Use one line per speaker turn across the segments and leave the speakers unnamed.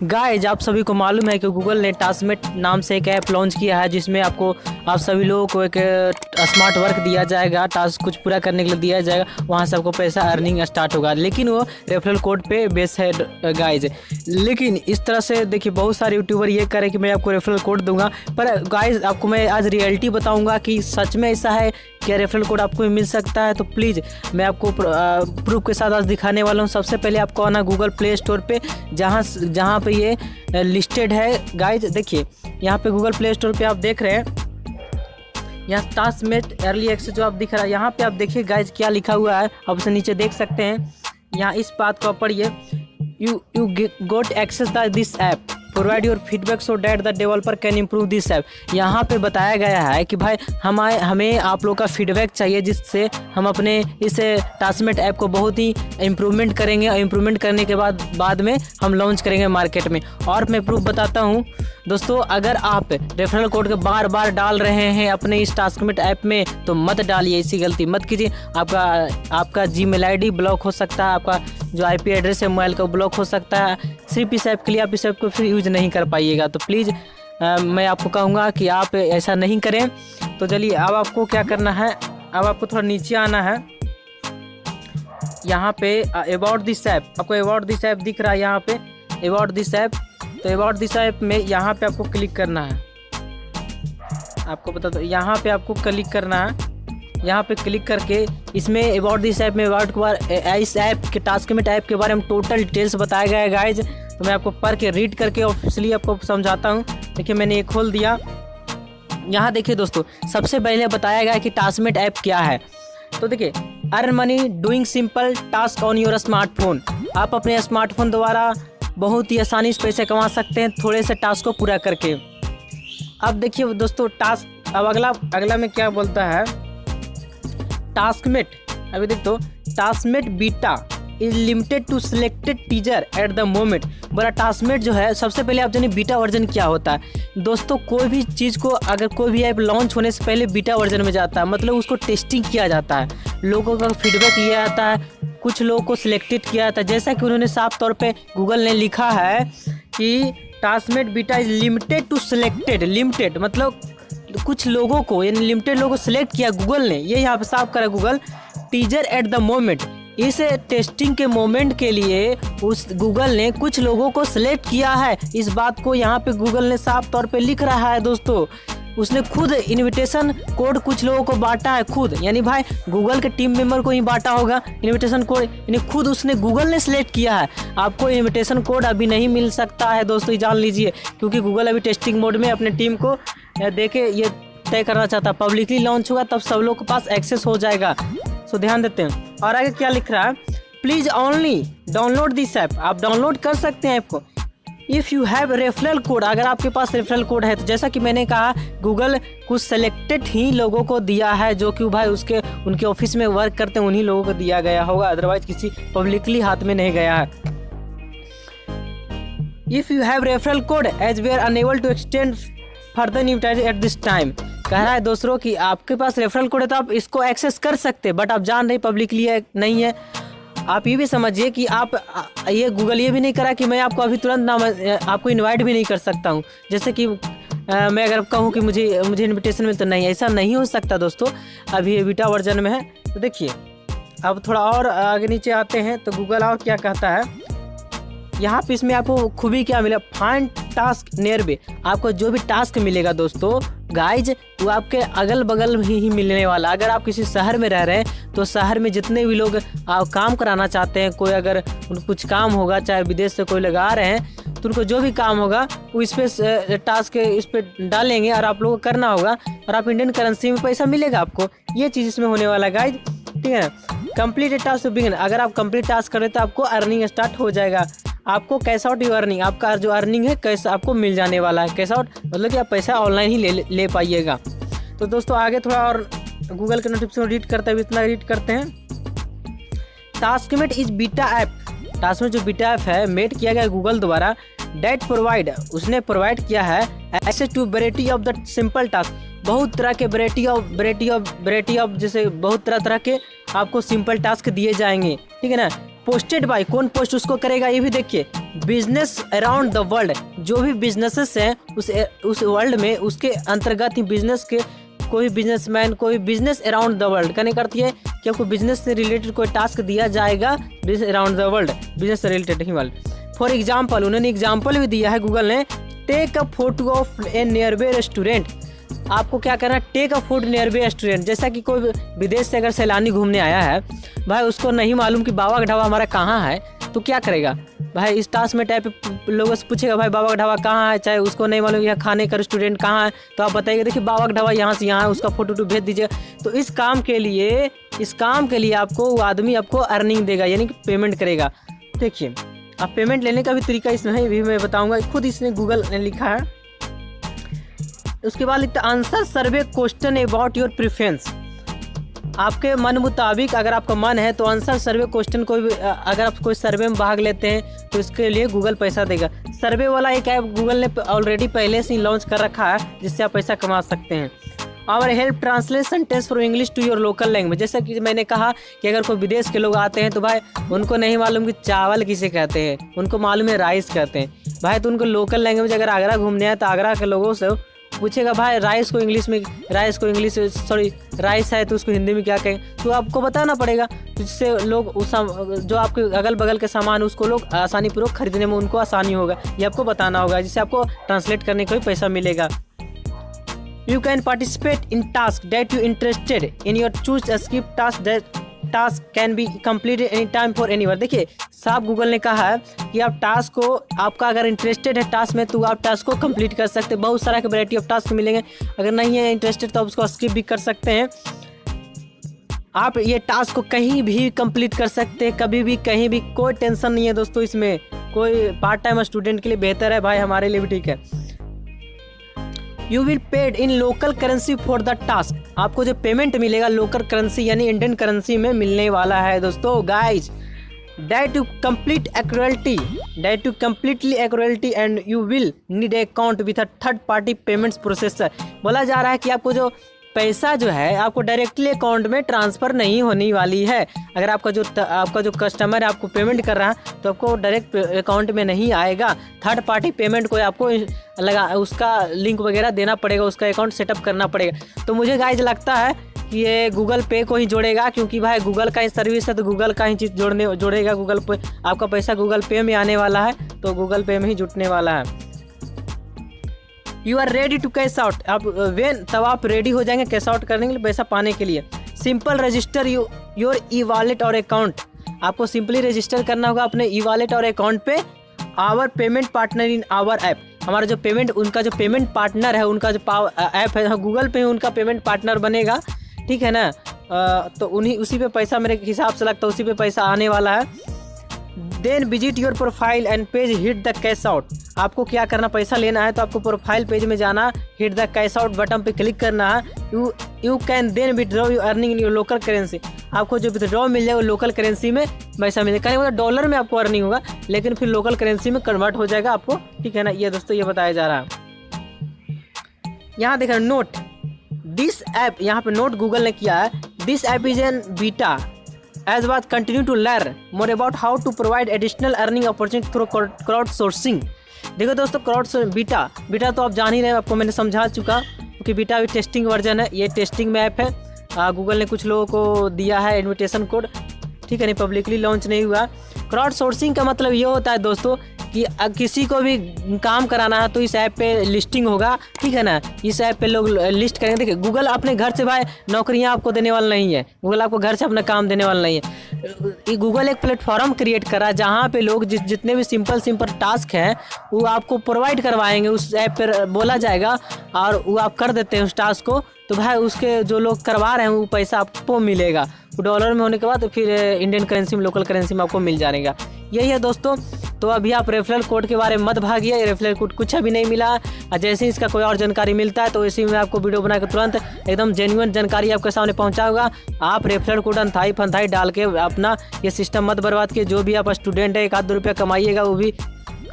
Guys आप सभी को मालूम है कि गूगल ने टास्कमेट नाम से एक ऐप लॉन्च किया है जिसमें आपको आप सभी लोगों को एक स्मार्ट वर्क दिया जाएगा, टास्क कुछ पूरा करने के लिए दिया जाएगा, वहाँ से आपको पैसा अर्निंग स्टार्ट होगा। लेकिन वो रेफरल कोड पे बेस है गाइज। लेकिन इस तरह से देखिए बहुत सारे यूट्यूबर ये करें कि मैं आपको रेफरल कोड दूंगा, पर गाइज आपको मैं आज रियलिटी बताऊंगा कि सच में ऐसा है क्या रेफरल कोड आपको मिल सकता है। तो प्लीज़ मैं आपको प्रूफ के साथ आज दिखाने वाला हूँ। सबसे पहले आपको आना गूगल प्ले स्टोर पे, जहाँ पे ये लिस्टेड है गाइज। देखिए यहाँ पे गूगल प्ले स्टोर पे आप देख रहे हैं, यहाँ टास्कमेट अर्ली एक्सेस जो आप दिख रहा है, यहाँ पे आप देखिए गाइज क्या लिखा हुआ है, आप उसे नीचे देख सकते हैं। यहाँ इस बात को पढ़िए, you got access this app, provide your feedback so that the developer can improve this app. यहाँ पे बताया गया है कि भाई हमें आप लोग का फीडबैक चाहिए जिससे हम अपने इस टास्कमेट ऐप को बहुत ही इम्प्रूवमेंट करेंगे और इम्प्रूवमेंट करने के बाद में हम लॉन्च करेंगे मार्केट में। और मैं प्रूफ बताता हूँ दोस्तों, अगर आप रेफरल कोड के बार बार डाल रहे हैं अपने इस टास्कमेट ऐप में तो मत डालिए, ऐसी गलती मत कीजिए। आपका जीमेल आईडी ब्लॉक हो सकता है, आपका जो आईपी एड्रेस है मोबाइल का ब्लॉक हो सकता है। सिर्फ इस ऐप के लिए आप इस ऐप को फिर यूज नहीं कर पाइएगा। तो प्लीज़ मैं आपको कहूँगा कि आप ऐसा नहीं करें। तो चलिए अब आपको क्या करना है, अब आपको थोड़ा नीचे आना है। यहाँ पे अबाउट दिस ऐप, आपको अबाउट दिस ऐप दिख रहा है, यहाँ पे अबाउट दिस ऐप। तो अबाउट दिस ऐप में यहाँ पे आपको क्लिक करना है। आपको बता दो, यहाँ पे आपको क्लिक करना है। यहाँ पे क्लिक करके इसमें अबाउट दिस ऐप में अबाउट के बारे इस ऐप के टास्कमेट ऐप के बारे में टोटल डिटेल्स बताया गया है गाइज। तो मैं आपको पढ़ के रीड करके ऑफिशियली आपको समझाता हूँ। देखिए मैंने ये खोल दिया। यहाँ देखिए दोस्तों, सबसे पहले बताया गया है कि टास्कमेट ऐप क्या है। तो देखिए, earn money doing simple task on your smartphone. आप अपने स्मार्टफोन द्वारा बहुत ही आसानी से पैसे कमा सकते हैं थोड़े से टास्क को पूरा करके। अब देखिए दोस्तों टास्क, अब अगला में क्या बोलता है, टास्कमेट। अभी देख तो Taskmate beta is limited to selected teaser at the moment. बड़ा टास्कमेट जो है, सबसे पहले आप जानिए बीटा वर्जन क्या होता है। दोस्तों कोई भी चीज़ को अगर कोई भी ऐप लॉन्च होने से पहले बीटा वर्जन में जाता है, मतलब उसको टेस्टिंग किया जाता है, लोगों का फीडबैक लिया जाता है, कुछ लोगों को सिलेक्टेड किया जाता है। जैसा कि उन्होंने साफ तौर पे गूगल ने लिखा है कि Taskmate beta is limited to selected, limited मतलब कुछ लोगों को, यानी लिमिटेड लोगों को सिलेक्ट किया गूगल ने, ये यहाँ पे साफ करा Google, teaser at the moment. इस टेस्टिंग के मोमेंट के लिए उस गूगल ने कुछ लोगों को सिलेक्ट किया है। इस बात को यहाँ पे गूगल ने साफ तौर पे लिख रहा है दोस्तों। उसने खुद इनविटेशन कोड कुछ लोगों को बांटा है, खुद, यानी भाई गूगल के टीम मेंबर को ही बांटा होगा इनविटेशन कोड, यानी खुद उसने गूगल ने सिलेक्ट किया है। आपको इनविटेशन कोड अभी नहीं मिल सकता है दोस्तों, जान लीजिए, क्योंकि गूगल अभी टेस्टिंग मोड में अपने टीम को देके ये तय करना चाहता है। पब्लिकली लॉन्च होगा तब सब लोग के पास एक्सेस हो जाएगा। सो ध्यान देते हैं। और आगे क्या लिख रहा है, please only download this app. आप डाउनलोड कर सकते हैं ऐप को if you have referral code, अगर आपके पास रेफरल कोड है। तो जैसा कि मैंने कहा, गूगल कुछ सेलेक्टेड ही लोगों को दिया है जो कि भाई उनके ऑफिस में वर्क करते हैं, उन्हीं लोगों को दिया गया होगा, अदरवाइज किसी पब्लिकली हाथ में नहीं गया है। If you have referral code as we are unable to extend further invitation at this time. कह रहा है दोस्तों कि आपके पास रेफरल कोड है तो आप इसको एक्सेस कर सकते हैं, बट आप जान रहे पब्लिकली है नहीं है। आप ये भी समझिए कि आप ये गूगल ये भी नहीं करा कि मैं आपको अभी तुरंत आपको इनवाइट भी नहीं कर सकता हूँ। जैसे कि मैं अगर कहूँ कि मुझे इनविटेशन मिले, तो नहीं, ऐसा नहीं हो सकता दोस्तों, अभी ये बीटा वर्जन में है। तो देखिए अब थोड़ा और आगे नीचे आते हैं तो गूगल और क्या कहता है, यहाँ पे इसमें आपको खूबी क्या मिला, फाइंड टास्क नियर बाय। आपको जो भी टास्क मिलेगा दोस्तों गाइज, वो आपके अगल बगल में ही मिलने वाला। अगर आप किसी शहर में रह रहे हैं तो शहर में जितने भी लोग काम कराना चाहते हैं, कोई अगर उनको कुछ काम होगा, चाहे विदेश से कोई लोग आ रहे हैं, तो उनको जो भी काम होगा वो इस पे टास्क इस पे डालेंगे और आप लोगों को करना होगा, और आप इंडियन करेंसी में पैसा मिलेगा आपको। ये चीज़ इसमें होने वाला है गाइज, ठीक है। कंप्लीट टास्क बिगिन, अगर आप कंप्लीट टास्क करें तो आपको अर्निंग स्टार्ट हो जाएगा। आपको कैश आउट यू अर्निंग, आपका जो अर्निंग है कैश आपको मिल जाने वाला है। कैश आउट मतलब कि आप पैसा ऑनलाइन ही ले पाइएगा। तो दोस्तों आगे थोड़ा और गूगल के नोटिफिकेशन रीड करते हुए इतना रीड करते हैं। Taskmate is beta app. Taskmate जो बीटा ऐप है मेड किया गया गूगल द्वारा, डेट प्रोवाइड, उसने प्रोवाइड किया है access to variety of the simple task. बहुत तरह के वैरायटी ऑफ जैसे बहुत तरह के आपको सिंपल टास्क दिए जाएंगे, ठीक है ना। पोस्टेड बाय, कौन पोस्ट उसको करेगा ये भी देखिए। बिजनेस अराउंड द वर्ल्ड, जो भी बिजनेसेस हैं उस वर्ल्ड में, उसके अंतर्गत ही बिजनेस के कोई बिजनेसमैन, कोई बिजनेस अराउंड द वर्ल्ड करने करती है कि आपको बिजनेस से रिलेटेड कोई टास्क दिया जाएगा, business around the world, business से रिलेटेड ही वर्ल्ड। फॉर एग्जाम्पल, उन्होंने एग्जाम्पल भी दिया है गूगल ने, take a photo of a nearby restaurant. आपको क्या करना है, take a food nearby restaurant. जैसा कि कोई विदेश से अगर सैलानी घूमने आया है भाई, उसको नहीं मालूम कि बाबा का ढाबा हमारा कहाँ है, तो क्या करेगा भाई, इस टास्क में टाइप लोगों से पूछेगा भाई बाबा का ढाबा कहाँ है, चाहे उसको नहीं मालूम यहाँ खाने का रेस्टोरेंट कहाँ है, तो आप बताइए देखिए बाबा का ढाबा यहाँ से यहाँ है, उसका फोटो भेज दीजिएगा। तो इस काम के लिए आपको वो आदमी आपको अर्निंग देगा, यानी कि पेमेंट करेगा। देखिए आप पेमेंट लेने का भी तरीका इसमें है, भी मैं बताऊँगा, खुद इसने गूगल ने लिखा है। उसके बाद लिखता answer survey question about your preference. आपके मन मुताबिक अगर आपका मन है तो आंसर सर्वे क्वेश्चन कोई भी, अगर आप कोई सर्वे में भाग लेते हैं तो इसके लिए गूगल पैसा देगा। सर्वे वाला एक ऐप गूगल ने ऑलरेडी पहले से ही लॉन्च कर रखा है, जिससे आप पैसा कमा सकते हैं। और help translate sentence from English to your local language. जैसा कि मैंने कहा कि अगर कोई विदेश के लोग आते हैं तो भाई उनको नहीं मालूम कि चावल किसे कहते हैं, उनको मालूम है राइस कहते हैं भाई, तो उनको लोकल लैंग्वेज, अगर आगरा घूमने आए तो आगरा के लोगों से पूछेगा भाई राइस को इंग्लिश राइस है तो उसको हिंदी में क्या कहें, तो आपको बताना पड़ेगा, जिससे लोग उस जो आपके अगल बगल के सामान उसको लोग आसानी पूर्वक खरीदने में उनको आसानी होगा, ये आपको बताना होगा, जिससे आपको ट्रांसलेट करने का भी पैसा मिलेगा। You can participate in task that you interested in your choose a skip task can be completed any time for anyone. देखिए साफ गूगल ने कहा है कि आप टास्क को, आपका अगर इंटरेस्टेड है टास्क में तो आप टास्क को कंप्लीट कर सकते हैं। बहुत सारा के वैरायटी ऑफ टास्क मिलेंगे, अगर नहीं है इंटरेस्टेड तो आप उसको स्किप भी कर सकते हैं। आप ये टास्क को कहीं भी कंप्लीट कर सकते हैं, कभी भी कहीं भी, कोई टेंशन नहीं है दोस्तों इसमें। कोई पार्ट टाइम स्टूडेंट के लिए बेहतर है भाई, हमारे लिए भी ठीक है। You will paid in local currency for the task. आपको जो पेमेंट मिलेगा लोकल करेंसी यानी इंडियन करेंसी में मिलने वाला है दोस्तों। Guys that you completely accurately and you will need a account with a third party payments processor। बोला जा रहा है कि आपको जो पैसा जो है आपको डायरेक्टली अकाउंट में ट्रांसफ़र नहीं होने वाली है। अगर आपका जो कस्टमर है आपको पेमेंट कर रहा है तो आपको डायरेक्ट अकाउंट में नहीं आएगा, थर्ड पार्टी पेमेंट को आपको उसका लिंक वगैरह देना पड़ेगा, उसका अकाउंट सेटअप करना पड़ेगा। तो मुझे गाइज लगता है कि ये गूगल पे को ही जोड़ेगा, क्योंकि भाई गूगल का ही सर्विस है तो गूगल का ही चीज़ जोड़ेगा। गूगल पे आपका पैसा गूगल पे में आने वाला है, तो गूगल पे में ही जुटने वाला है। You are ready to cash out. आप तब आप रेडी हो जाएंगे कैश आउट करने के लिए, पैसा पाने के लिए। Simple register your e wallet और अकाउंट। आपको सिंपली रजिस्टर करना होगा अपने ई वॉलेट और अकाउंट पे। Our payment partner in our app. हमारा जो पेमेंट, उनका जो पेमेंट पार्टनर है, उनका जो ऐप है गूगल पे, उनका पेमेंट पार्टनर बनेगा, ठीक है ना। तो उसी पे पैसा मेरे हिसाब से लगता है, उसी पे पैसा आने वाला है। Then visit your profile and page, hit the cash out. आपको क्या करना, पैसा लेना है तो आपको प्रोफाइल पेज में जाना, hit the cash out button पे क्लिक करना है। You can then withdraw your earning in your local currency. आपको जो विथड्रॉ मिल जाएगा लोकल करेंसी में पैसा मिलेगा, कहने मतलब डॉलर में आपको अर्निंग होगा, लेकिन फिर लोकल करेंसी में कन्वर्ट हो जाएगा आपको, ठीक है ना। ये दोस्तों ये बताया जा रहा है। यहाँ देखा नोट दिस ऐप, यहाँ पे नोट गूगल ने किया है, this app is an beta as was continue to learn more about how to provide additional earning opportunity through crowdsourcing। देखो दोस्तों बीटा तो आप जान ही रहे हैं, आपको मैंने समझा चुका, क्योंकि बीटा भी टेस्टिंग वर्जन है, ये टेस्टिंग में ऐप है। गूगल ने कुछ लोगों को दिया है इन्विटेशन कोड, ठीक है, नहीं पब्लिकली लॉन्च नहीं हुआ। क्राउड सोर्सिंग का मतलब ये होता है दोस्तों कि किसी को भी काम कराना है तो इस ऐप पे लिस्टिंग होगा, ठीक है ना। इस ऐप पे लोग लिस्ट करेंगे। देखिए गूगल अपने घर से भाई नौकरियां आपको देने वाला नहीं है, गूगल आपको घर से अपना काम देने वाला नहीं है। गूगल एक प्लेटफॉर्म क्रिएट करा है जहाँ पे लोग जितने भी सिंपल टास्क हैं वो आपको प्रोवाइड करवाएंगे, उस ऐप पर बोला जाएगा और वो आप कर देते हैं उस टास्क को, तो भाई उसके जो लोग करवा रहे हैं वो पैसा आपको मिलेगा। डॉलर में होने के बाद तो फिर इंडियन करेंसी में, लोकल करेंसी में आपको मिल जाएगा। यही है दोस्तों। तो अभी आप रेफरल कोड के बारे में मत भागिए, रेफरल कोड कुछ अभी नहीं मिला। जैसे ही इसका कोई और जानकारी मिलता है तो इसी में आपको वीडियो बनाकर तुरंत एकदम जेन्युइन जानकारी आपके सामने पहुंचाऊंगा। आप रेफरल कोड अनथाई फनथाई डाल के अपना ये सिस्टम मत बर्बाद किए। जो भी आप स्टूडेंट है, 1-2 रुपया कमाइएगा वो भी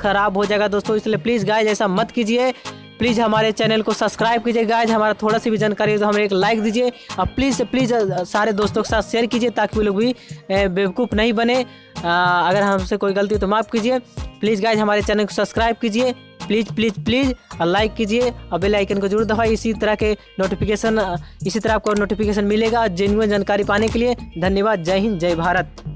ख़राब हो जाएगा दोस्तों, इसलिए प्लीज़ गाइज ऐसा मत कीजिए। प्लीज़ हमारे चैनल को सब्सक्राइब कीजिए गाइज, हमारा थोड़ा सी भी जानकारी है तो हमें एक लाइक दीजिए और प्लीज़ सारे दोस्तों के साथ शेयर कीजिए ताकि वो लोग भी बेवकूफ़ नहीं बने। अगर हमसे कोई गलती हो तो माफ़ कीजिए। प्लीज़ गाइज हमारे चैनल को सब्सक्राइब कीजिए, प्लीज़ प्लीज़ प्लीज़, और लाइक कीजिए और बेल आइकन को जरूर दबाइए। इसी तरह आपको नोटिफिकेशन मिलेगा जेन्युइन जानकारी पाने के लिए। धन्यवाद। जय हिंद, जय भारत।